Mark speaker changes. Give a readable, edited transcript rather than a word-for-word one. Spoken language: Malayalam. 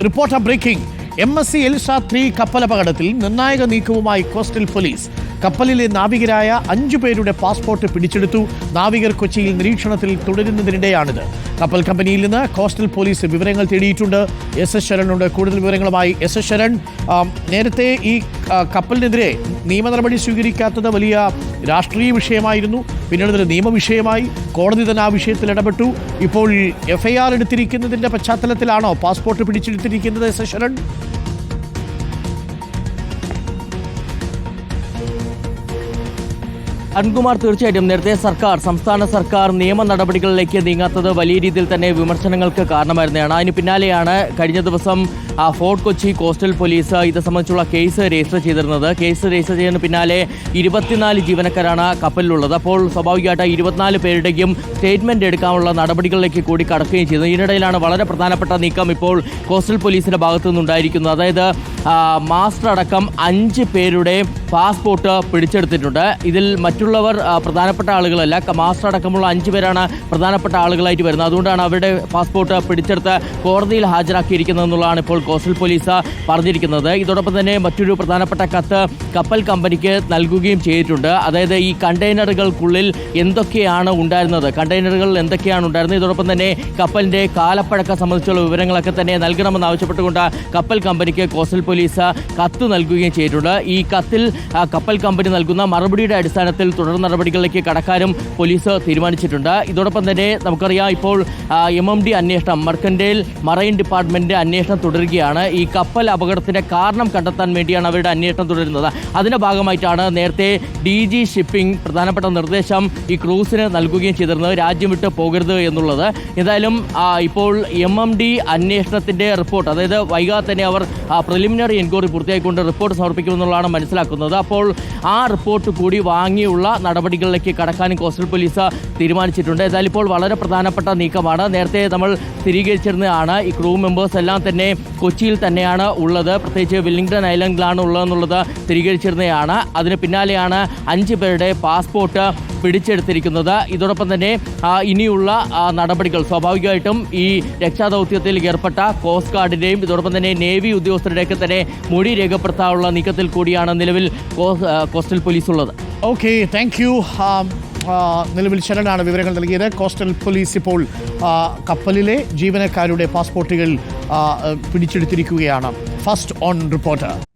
Speaker 1: Reporter breaking. MSC എൽസ 3 കപ്പലപകടത്തിൽ നിർണായക നീക്കവുമായി കോസ്റ്റൽ പോലീസ്. കപ്പലിലെ നാവികരായ 5 പേരുടെ പാസ്പോർട്ട് പിടിച്ചെടുത്തു. നാവികർ കൊച്ചിയിൽ നിരീക്ഷണത്തിൽ തുടരുന്നതിനിടെയാണിത്. കപ്പൽ കമ്പനിയിൽ നിന്ന് കോസ്റ്റൽ പോലീസ് വിവരങ്ങൾ തേടിയിട്ടുണ്ട്. SS ശരൺ കൂടുതൽ വിവരങ്ങളുമായി. SS ശരൺ, നേരത്തെ ഈ കപ്പലിനെതിരെ നിയമ നടപടി സ്വീകരിക്കാത്തത് വലിയ രാഷ്ട്രീയ വിഷയമായിരുന്നു. പിന്നീട് അതൊരു നിയമവിഷയമായി. കോടതി തന്നെ ആ വിഷയത്തിൽ ഇടപെട്ടു. ഇപ്പോൾ FIR എടുത്തിരിക്കുന്നതിൻ്റെ പശ്ചാത്തലത്തിലാണോ പാസ്പോർട്ട് പിടിച്ചെടുത്തിരിക്കുന്നത് SS ശരൺ?
Speaker 2: അരുൺകുമാർ, തീർച്ചയായിട്ടും നേരത്തെ സംസ്ഥാന സർക്കാർ നിയമ നടപടികളിലേക്ക് നീങ്ങാത്തത് വലിയ രീതിയിൽ തന്നെ വിമർശനങ്ങൾക്ക് കാരണമായിരുന്നതാണ്. അതിന് പിന്നാലെയാണ് കഴിഞ്ഞ ദിവസം ഫോർട്ട് കൊച്ചി കോസ്റ്റൽ പോലീസ് ഇത് സംബന്ധിച്ചുള്ള കേസ് രജിസ്റ്റർ ചെയ്തിരുന്നത്. കേസ് രജിസ്റ്റർ ചെയ്യുന്നതിന് പിന്നാലെ 24 ജീവനക്കാരാണ് കപ്പലിലുള്ളത്. അപ്പോൾ സ്വാഭാവികമായിട്ട് 24 പേരുടെയും സ്റ്റേറ്റ്മെന്റ് എടുക്കാനുള്ള നടപടികളിലേക്ക് കൂടി കടക്കുകയും ചെയ്തു. ഇതിനിടയിലാണ് വളരെ പ്രധാനപ്പെട്ട നീക്കം ഇപ്പോൾ കോസ്റ്റൽ പോലീസിന്റെ ഭാഗത്തു നിന്നുണ്ടായിരിക്കുന്നത്. അതായത് മാസ്റ്റർ അടക്കം 5 പേരുടെ പാസ്പോർട്ട് പിടിച്ചെടുത്തിട്ടുണ്ട്. ഇതിൽ മറ്റുള്ളവർ പ്രധാനപ്പെട്ട ആളുകളല്ല. മാസ്റ്റർ അടക്കമുള്ള 5 പേരാണ് പ്രധാനപ്പെട്ട ആളുകളായിട്ട് വരുന്നത്. അതുകൊണ്ടാണ് അവരുടെ പാസ്പോർട്ട് പിടിച്ചെടുത്ത് കോടതിയിൽ ഹാജരാക്കിയിരിക്കുന്നതെന്നുള്ളതാണ് ഇപ്പോൾ കോസ്റ്റൽ പോലീസ് പറഞ്ഞിരിക്കുന്നത്. ഇതോടൊപ്പം തന്നെ മറ്റൊരു പ്രധാനപ്പെട്ട കത്ത് കപ്പൽ കമ്പനിക്ക് നൽകുകയും ചെയ്തിട്ടുണ്ട്. അതായത് ഈ കണ്ടെയ്നറുകൾക്കുള്ളിൽ എന്തൊക്കെയാണ് ഉണ്ടായിരുന്നത്, ഇതോടൊപ്പം തന്നെ കപ്പലിന്റെ കാലപ്പഴക്കം സംബന്ധിച്ചുള്ള വിവരങ്ങളൊക്കെ തന്നെ നൽകണമെന്ന് ആവശ്യപ്പെട്ടുകൊണ്ട് കപ്പൽ കമ്പനിക്ക് കോസ്റ്റൽ പോലീസ് കത്ത് നൽകുകയും ചെയ്തിട്ടുണ്ട്. ഈ കത്തിൽ കപ്പൽ കമ്പനി നൽകുന്ന മറുപടിയുടെ അടിസ്ഥാനത്തിൽ തുടർ നടപടികളിലേക്ക് കടക്കാനും പോലീസ് തീരുമാനിച്ചിട്ടുണ്ട്. ഇതോടൊപ്പം തന്നെ നമുക്കറിയാം, ഇപ്പോൾ MMD അന്വേഷണം, മെർക്കന്റൈൽ മറൈൻ ഡിപ്പാർട്ട്മെന്റ് അന്വേഷണം തുടരുകയാണ്. ഈ കപ്പൽ അപകടത്തിന്റെ കാരണം കണ്ടെത്താൻ വേണ്ടിയാണ് അവരുടെ അന്വേഷണം തുടരുന്നത്. അതിന്റെ ഭാഗമായിട്ടാണ് നേരത്തെ DG ഷിപ്പിംഗ് പ്രധാനപ്പെട്ട നിർദ്ദേശം ഈ ക്രൂസിന് നൽകുകയും ചെയ്തിരുന്നത്, രാജ്യം വിട്ട് പോകരുത് എന്നുള്ളത്. എന്തായാലും ഇപ്പോൾ MMD അന്വേഷണത്തിന്റെ റിപ്പോർട്ട്, അതായത് വൈകാതെ തന്നെ അവർ പ്രിലിമിനറി എൻക്വയറി പൂർത്തിയായിക്കൊണ്ട് റിപ്പോർട്ട് സമർപ്പിക്കുമെന്നുള്ളതാണ് മനസ്സിലാക്കുന്നത്. അപ്പോൾ ആ റിപ്പോർട്ട് കൂടി വാങ്ങിയുള്ള നടപടികളിലേക്ക് കടക്കാനും കോസ്റ്റൽ പോലീസ് തീരുമാനിച്ചിട്ടുണ്ട്. ഏതായാലും ഇപ്പോൾ വളരെ പ്രധാനപ്പെട്ട നീക്കമാണ്. നേരത്തെ നമ്മൾ സ്ഥിരീകരിച്ചിരുന്നതാണ്, ഈ ക്രൂ മെമ്പേഴ്സ് എല്ലാം തന്നെ കൊച്ചിയിൽ തന്നെയാണ് ഉള്ളത്, പ്രത്യേകിച്ച് വെല്ലിംഗ്ടൺ ഐലൻഡിലാണ് ഉള്ളതെന്നുള്ളത് സ്ഥിരീകരിച്ചിരുന്നതാണ്. അതിന് പിന്നാലെയാണ് 5 പേരുടെ പാസ്പോർട്ട് പിടിച്ചെടുത്തിരിക്കുന്നത്. ഇതോടൊപ്പം തന്നെ ഇനിയുള്ള നടപടികൾ സ്വാഭാവികമായിട്ടും ഈ രക്ഷാദൗത്യത്തിൽ ഏർപ്പെട്ട കോസ്റ്റ് ഗാർഡിൻ്റെയും ഇതോടൊപ്പം തന്നെ നേവി ഉദ്യോഗസ്ഥരുടെയൊക്കെ തന്നെ മൊഴി രേഖപ്പെടുത്താനുള്ള നീക്കത്തിൽ കൂടിയാണ് നിലവിൽ കോസ്റ്റൽ പോലീസ് ഉള്ളത്.
Speaker 1: Okay, thank you. നിലവിൽ ശരണാണ് വിവരങ്ങൾ നൽകിയത്. കോസ്റ്റൽ പോലീസ് ഇപ്പോൾ കപ്പലിലെ ജീവനക്കാരുടെ പാസ്പോർട്ടുകൾ പിടിച്ചെടുത്തിരിക്കുകയാണ്. First on reporter.